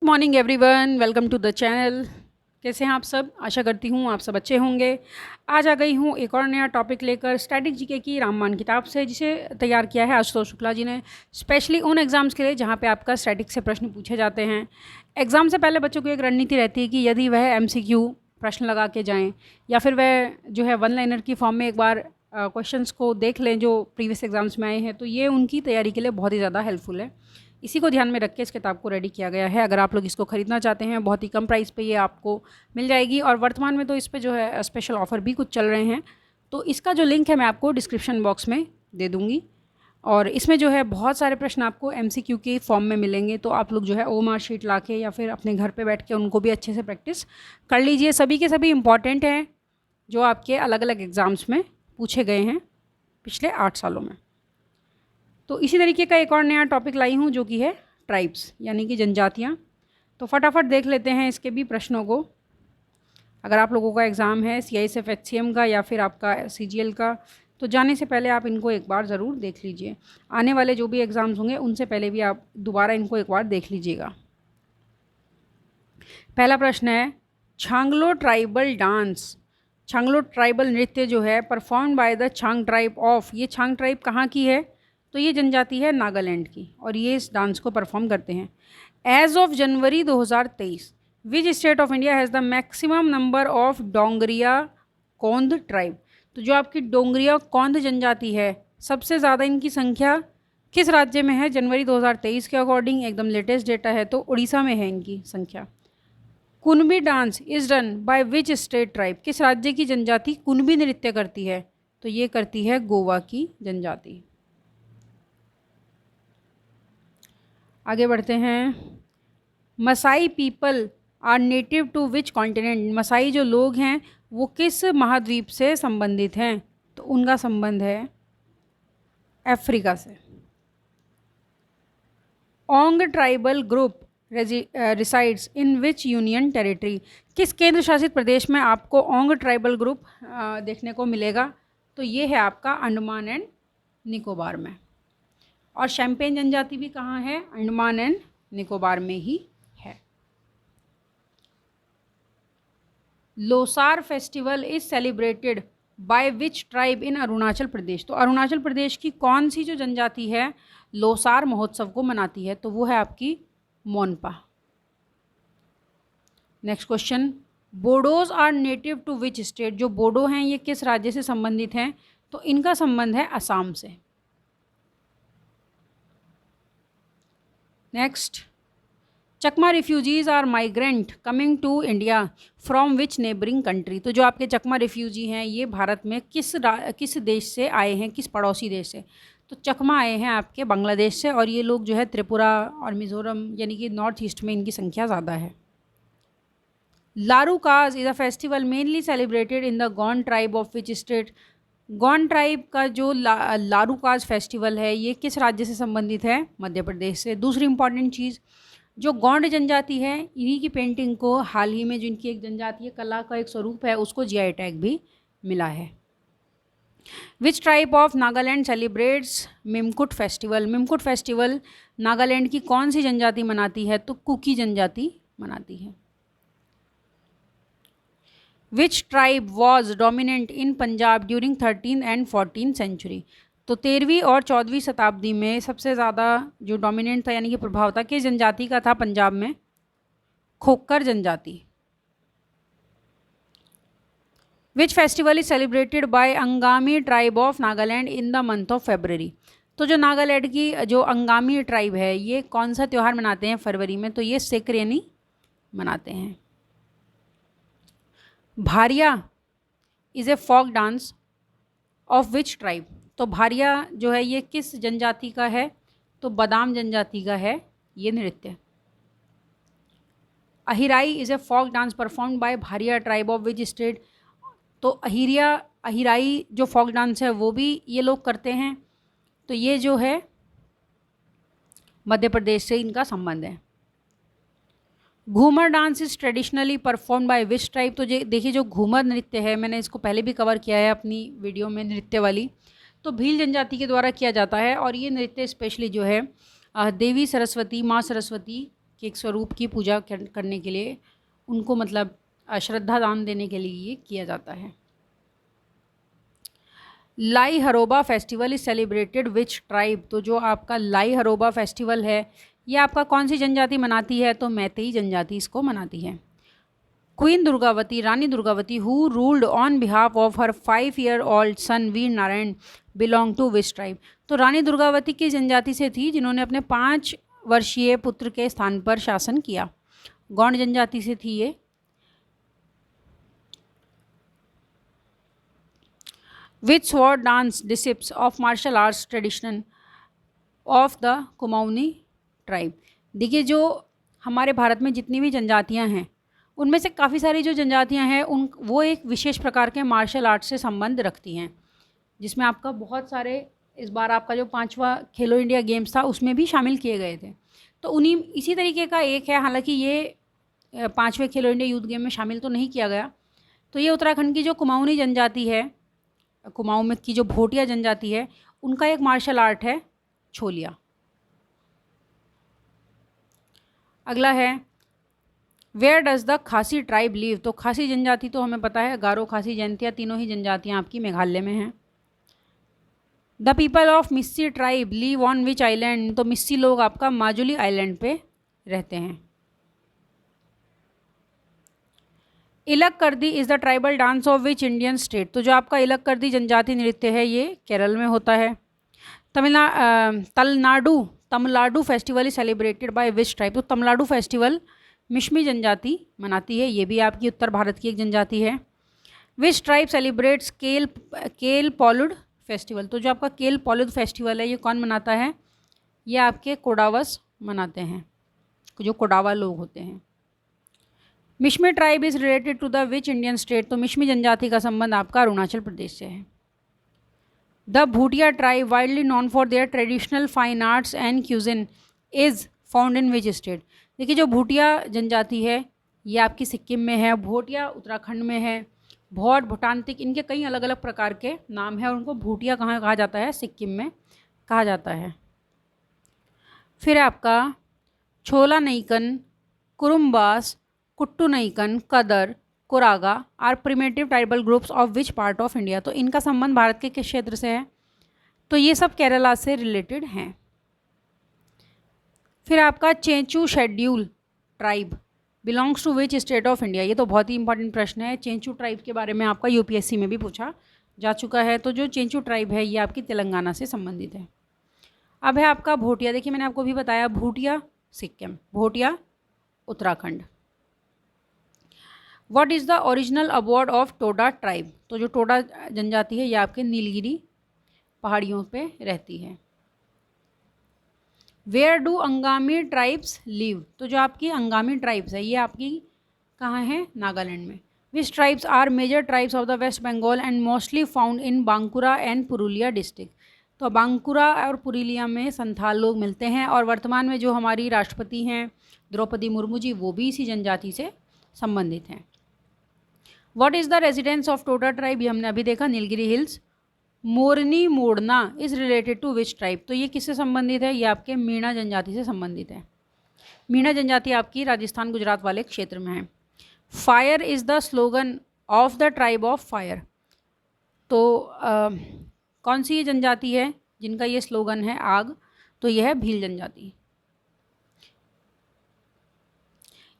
Morning everyone, welcome to the channel. कैसे हैं आप सब? आशा करती हूँ आप सब अच्छे होंगे। आज आ गई हूँ एक और नया टॉपिक लेकर स्टैटिक जीके की रामबाण किताब से, जिसे तैयार किया है आशुतोष शुक्ला जी ने स्पेशली उन एग्ज़ाम्स के लिए जहाँ पे आपका स्टैटिक से प्रश्न पूछे जाते हैं। एग्ज़ाम से पहले बच्चों की एक रणनीति रहती है कि यदि वह MCQ प्रश्न लगा के जाएँ या फिर वह जो है वन लाइनर की फॉर्म में एक बार क्वेश्चंस को देख लें जो प्रीवियस एग्ज़ाम्स में आए हैं, तो ये उनकी तैयारी के लिए बहुत ही ज़्यादा हेल्पफुल है। इसी को ध्यान में रख के इस किताब को रेडी किया गया है। अगर आप लोग इसको ख़रीदना चाहते हैं, बहुत ही कम प्राइस पे ये आपको मिल जाएगी और वर्तमान में तो इस पे जो है स्पेशल ऑफ़र भी कुछ चल रहे हैं। तो इसका जो लिंक है मैं आपको डिस्क्रिप्शन बॉक्स में दे दूँगी और इसमें जो है बहुत सारे प्रश्न आपको MCQ के फॉर्म में मिलेंगे। तो आप लोग जो है OMR शीट ला के या फिर अपने घर पर बैठ के उनको भी अच्छे से प्रैक्टिस कर लीजिए। सभी के सभी इम्पॉर्टेंट हैं जो आपके अलग अलग एग्ज़ाम्स में पूछे गए हैं पिछले 8 सालों में। तो इसी तरीके का एक और नया टॉपिक लाई हूँ जो कि है ट्राइब्स यानी कि जनजातियाँ। तो फटाफट देख लेते हैं इसके भी प्रश्नों को। अगर आप लोगों का एग्ज़ाम है CISF HCM का या फिर आपका CGL का, तो जाने से पहले आप इनको एक बार ज़रूर देख लीजिए। आने वाले जो भी एग्ज़ाम्स होंगे उनसे पहले भी आप दोबारा इनको एक बार देख लीजिएगा। पहला प्रश्न है, Changlo tribal dance, Changlo tribal नृत्य जो है perform by the Chang tribe of, ये छांग ट्राइब कहाँ की है? तो ये जनजाति है नागालैंड की और ये इस डांस को परफॉर्म करते हैं। As of January 2023 which state of India has the maximum number of Dongria Kondh tribe, तो जो आपकी डोंगरिया कौंध जनजाति है सबसे ज़्यादा इनकी संख्या किस राज्य में है? जनवरी 2023 के अकॉर्डिंग एकदम लेटेस्ट डेटा है तो उड़ीसा में है इनकी संख्या। Kunbi dance is done by which state tribe, किस राज्य की जनजाति कुनबी नृत्य करती है? तो ये करती है गोवा की जनजाति। आगे बढ़ते हैं। Maasai people are native to which continent, Maasai जो लोग हैं वो किस महाद्वीप से संबंधित हैं? तो उनका संबंध है अफ्रीका से। Onge tribal group resides in which union territory, किस केंद्र शासित प्रदेश में आपको ओंग ट्राइबल ग्रुप देखने को मिलेगा? तो ये है आपका अंडमान एंड निकोबार में। और शैम्पेन जनजाति भी कहाँ है? अंडमान एंड निकोबार में ही है। Losar festival is celebrated by which tribe in Arunachal Pradesh, तो अरुणाचल प्रदेश की कौन सी जो जनजाति है लोसार महोत्सव को मनाती है? तो वो है आपकी Monpa. Next question, Bodos are native to which state, जो बोडो हैं ये किस राज्य से संबंधित हैं? तो इनका संबंध है असम से। Next, Chakma refugees are migrant coming to India from which neighbouring country, तो जो आपके चकमा रिफ्यूजी हैं ये भारत में किस देश से आए हैं, किस पड़ोसी देश से? तो चकमा आए हैं आपके बांग्लादेश से और ये लोग जो है त्रिपुरा और मिज़ोरम यानी कि नॉर्थ ईस्ट में इनकी संख्या ज़्यादा है। Larukaj is a festival mainly celebrated in the Gond tribe of which state, Gond tribe का जो लारूकाज फेस्टिवल है ये किस राज्य से संबंधित है? मध्य प्रदेश से। दूसरी इंपॉर्टेंट चीज़, जो गौंड जनजाति है इन्हीं की पेंटिंग को हाल ही में जो इनकी एक जनजातीय कला का एक स्वरूप है उसको GI टैग भी मिला है। Which tribe of Nagaland celebrates Mimkut festival, Mimkut festival Nagaland की कौन सी जनजाति मनाती है? तो कुकी जनजाति मनाती है। Which tribe was dominant in Punjab during 13th and 14th century, तो 13वीं और 14वीं शताब्दी में सबसे ज़्यादा जो डोमिनेंट था यानी कि प्रभाव था किस जनजाति का था पंजाब में? खोकर जनजाति। Which festival is celebrated bye Angami tribe of Nagaland in the month of February, तो जो नागालैंड की जो अंगामी ट्राइब है ये कौन सा त्यौहार मनाते हैं फरवरी में? तो ये सेकरेनी मनाते हैं। Bharia is a folk dance of which tribe, तो भारिया जो है ये किस जनजाति का है? तो बादाम जनजाति का है ये नृत्य। Ahirai is a folk dance performed by Bharia tribe of which state, तो अहिराई जो फॉक डांस है वो भी ये लोग करते हैं, तो ये जो है मध्य प्रदेश से इनका संबंध है। Ghoomar dance is traditionally perform by which tribe, तो देखिए जो घूमर नृत्य है मैंने इसको पहले भी कवर किया है अपनी वीडियो में नृत्य वाली, तो भील जनजाति के द्वारा किया जाता है और ये नृत्य स्पेशली जो है देवी सरस्वती, माँ सरस्वती के एक स्वरूप की पूजा करने के लिए उनको मतलब श्रद्धा दान देने के लिए ये किया जाता है। लाई हरोबा festival is celebrated which tribe. तो जो आपका लाई हरोबा फेस्टिवल है ये आपका कौन सी जनजाति मनाती है? तो मैतेई जनजाति इसको मनाती है। Queen Durgavati, Rani Durgavati who ruled on behalf of her 5-year-old son Vir Narayan belong to which tribe. तो रानी दुर्गावती की जनजाति से थी जिन्होंने अपने 5 वर्षीय पुत्र के स्थान पर शासन किया। गौंड जनजाति से थी ये। विच स्वॉर्ड डांस डिसिप्स of martial arts tradition of the Kumaoni tribe. देखिए जो हमारे भारत में जितनी भी जनजातियां हैं उनमें से काफ़ी सारी जो जनजातियां हैं वो एक विशेष प्रकार के मार्शल आर्ट से संबंध रखती हैं, जिसमें आपका बहुत सारे इस बार आपका जो 5वां खेलो इंडिया गेम्स था उसमें भी शामिल किए गए थे। तो उन्हीं इसी तरीके का एक है, हालांकि ये 5वें खेलो इंडिया यूथ गेम में शामिल तो नहीं किया गया। तो ये उत्तराखंड की जो कुमाऊनी जनजाति है, कुमाऊं में की जो भोटिया जनजाति है, उनका एक मार्शल आर्ट है छोलिया। अगला है वेयर डज़ द खासी ट्राइब लीव। तो खासी जनजाति तो हमें पता है, गारो, खासी, जयंतिया तीनों ही जनजातियाँ आपकी मेघालय में हैं। The people of Mising tribe live on which island. तो मिस्सी लोग आपका माजुली आइलैंड पे रहते हैं। Ilakkardi is the tribal dance of which Indian state. तो जो आपका इलक्कर्दी जनजाति नृत्य है ये केरल में होता है। Tamil Nadu festival is celebrated by which tribe. तो तमिलनाडु फेस्टिवल मिश्मी जनजाति मनाती है, ये भी आपकी उत्तर भारत की एक जनजाति है। विच ट्राइब सेलिब्रेट्स केल पॉलुड फेस्टिवल। तो जो आपका केल पॉलुड फेस्टिवल है ये कौन मनाता है? ये आपके कोडावस मनाते हैं, जो कोडावा लोग होते हैं। Mishmi tribe is related to the which Indian state. तो मिश्मी जनजाति का संबंध आपका अरुणाचल प्रदेश से है। The Bhutia tribe widely known for their traditional fine arts and cuisine is found in which state. देखिए जो भूटिया जनजाति है ये आपकी सिक्किम में है, भोटिया उत्तराखंड में है, भौट, भूटानतिक, इनके कई अलग अलग प्रकार के नाम हैं और उनको भूटिया कहाँ कहा जाता है? सिक्किम में कहा जाता है। फिर आपका छोला नईकन, Kurumbas, Kattu Naikan, Kadar, Koraga are primitive tribal groups of which part of India. तो इनका संबंध भारत के किस क्षेत्र से है? तो ये सब केरला से रिलेटेड हैं। फिर आपका Chenchu schedule tribe belongs to which state of India. ये तो बहुत ही इंपॉर्टेंट प्रश्न है। चेंचू ट्राइब के बारे में आपका यूपीएससी में भी पूछा जा चुका है। तो जो चेंचू ट्राइब है ये आपकी तेलंगाना से संबंधित है। अब है आपका भोटिया। देखिए मैंने आपको भी बताया, Bhutia Sikkim, Bhotia Uttarakhand. What is the original abode of Toda tribe. तो जो टोडा जनजाति है ये आपके नीलगिरी पहाड़ियों पे रहती है। Where do Angami tribes live. तो जो आपकी अंगामी ट्राइब्स है ये आपकी कहाँ है? नागालैंड में। Which tribes are major tribes of the West Bengal and mostly found in Bankura and Purulia district. तो बांकुरा और पुरुलिया में संथाल लोग मिलते हैं और वर्तमान में जो हमारी राष्ट्रपति हैं द्रौपदी मुर्मू जी वो भी इसी जनजाति से संबंधित हैं। What is the residence of Toda tribe. ये हमने अभी देखा, Nilgiri hills. Morni Modna is related to which tribe. तो ये किससे संबंधित है? ये आपके मीणा जनजाति से संबंधित है। मीणा जनजाति आपकी राजस्थान गुजरात वाले क्षेत्र में है। Fire is the slogan of the tribe of fire. तो कौन सी ये जनजाति है जिनका ये स्लोगन है आग? तो यह है भील जनजाति।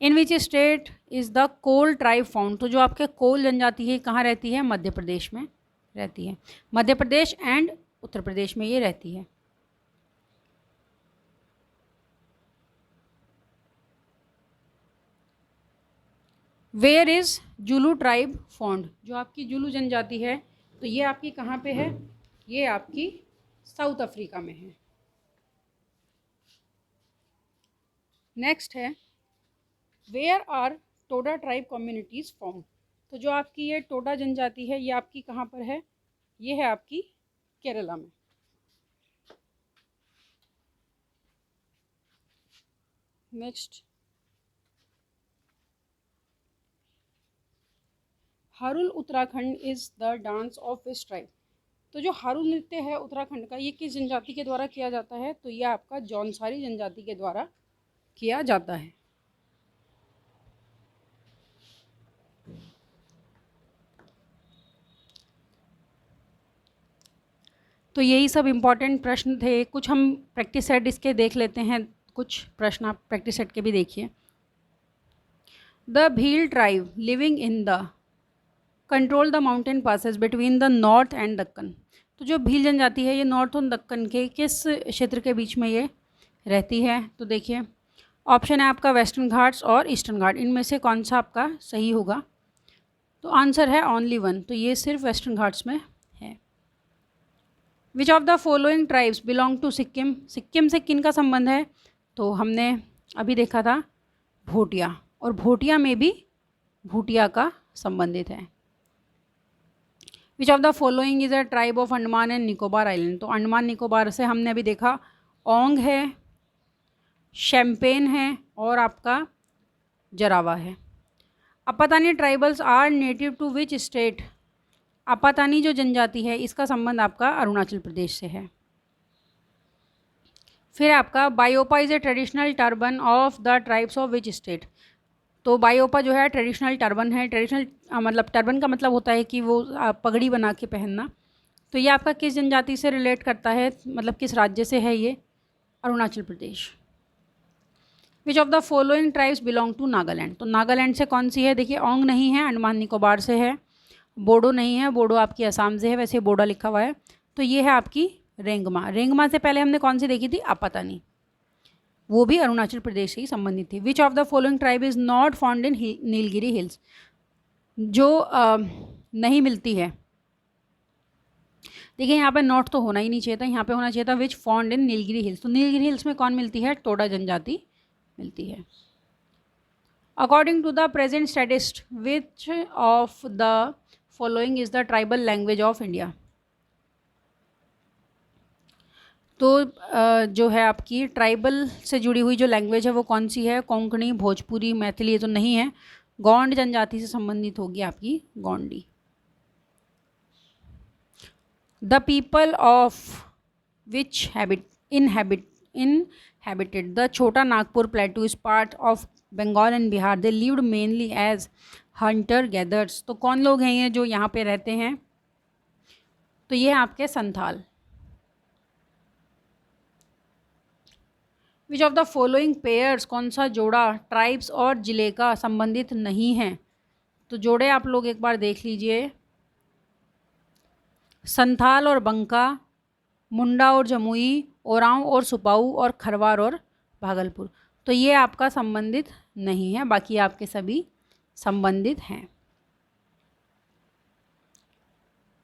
In which state is the Kol tribe found. तो जो आपके कोल जनजाति है कहाँ रहती है? मध्य प्रदेश में रहती है। मध्य प्रदेश एंड उत्तर प्रदेश में ये रहती है। Where is Zulu tribe found. जो आपकी जुलू जनजाति है तो ये आपकी कहाँ पे है? ये आपकी साउथ अफ्रीका में है। नेक्स्ट है where are Toda tribe communities found. तो जो आपकी ये टोडा जनजाति है ये आपकी कहाँ पर है? ये है आपकी केरला में। Next Harul Uttarakhand is the dance of which tribe. तो जो हारुल नृत्य है उत्तराखंड का ये किस जनजाति के द्वारा किया जाता है? तो ये आपका जौनसारी जनजाति के द्वारा किया जाता है। तो यही सब इम्पॉर्टेंट प्रश्न थे। कुछ हम प्रैक्टिस सेट इसके देख लेते हैं, कुछ प्रश्न आप प्रैक्टिस सेट के भी देखिए। The Bhil tribe living in the control the mountain passes between the north and Deccan. तो जो भील जनजाति है ये नॉर्थ और दक्कन के किस क्षेत्र के बीच में ये रहती है? तो देखिए ऑप्शन है आपका वेस्टर्न घाट्स और ईस्टर्न घाट, इनमें से कौन सा आपका सही होगा? तो आंसर है ओनली वन, तो ये सिर्फ वेस्टर्न घाट्स में है। Which of the following tribes belong to Sikkim. Sikkim से किन का संबंध है? तो हमने अभी देखा था भोटिया, और भोटिया में भी भूटिया का संबंधित है। Which of the following is a tribe of Andaman and Nicobar island. तो अंडमान निकोबार से हमने अभी देखा ओंग है, शैम्पेन है और आपका जरावा है। Apatani tribals are native to which state. Apatani जो जनजाति है इसका संबंध आपका अरुणाचल प्रदेश से है। फिर आपका Biyopa is a traditional turban of the tribes of which state. तो बायोपा जो है ट्रेडिशनल टर्बन है। ट्रेडिशनल मतलब टर्बन का मतलब होता है कि वो पगड़ी बना के पहनना। तो ये आपका किस जनजाति से रिलेट करता है, मतलब किस राज्य से है ये? Arunachal Pradesh. Which of the following tribes belong to Nagaland. तो नागालैंड से कौन सी है? देखिए ओंग नहीं है, अंडमान निकोबार से है। बोडो नहीं है, बोडो आपकी असम से है, वैसे बोडा लिखा हुआ है। तो ये है आपकी रेंगमा। रेंगमा से पहले हमने कौन सी देखी थी? अपातानी, वो भी अरुणाचल प्रदेश से ही संबंधित थी। विच of the following tribe is not found in Nilgiri hills. जो नहीं मिलती है, देखिए यहाँ पे नॉट तो होना ही नहीं चाहिए था, यहाँ पे होना चाहिए था विच फाउंड इन नीलगिरी हिल्स। तो नीलगिरी हिल्स में कौन मिलती है? टोडा जनजाति मिलती है। According to the present statist which of the following is the tribal language of India. तो जो है आपकी ट्राइबल से जुड़ी हुई जो लैंग्वेज है वो कौन सी है? कोंकणी, भोजपुरी, मैथिली, ये तो नहीं है। गोंड जनजाति से संबंधित होगी आपकी Gondi. The people of which inhabited the Chota Nagpur plateau is part of Bengal and Bihar. They lived mainly as hunter gatherers. तो कौन लोग हैं ये जो यहाँ पे रहते हैं? तो ये हैं आपके संथाल। विच ऑफ द फॉलोइंग पेयर्स, कौन सा जोड़ा ट्राइब्स और जिले का संबंधित नहीं है? तो जोड़े आप लोग एक बार देख लीजिए, संथाल और बंका, मुंडा और जमुई, ओरांव और सुपाऊ, और खरवार और भागलपुर। तो ये आपका संबंधित नहीं है, बाकी आपके सभी संबंधित हैं।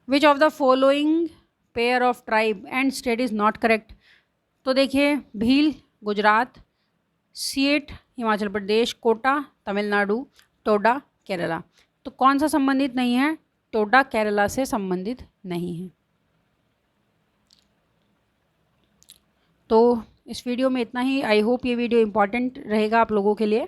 विच of the following pair of tribe and state is not correct. तो देखिए भील गुजरात, सिएट हिमाचल प्रदेश, कोटा तमिलनाडु, टोडा केरला। तो कौन सा संबंधित नहीं है? टोडा केरला से संबंधित नहीं है। तो इस वीडियो में इतना ही। आई होप ये वीडियो इम्पॉर्टेंट रहेगा आप लोगों के लिए।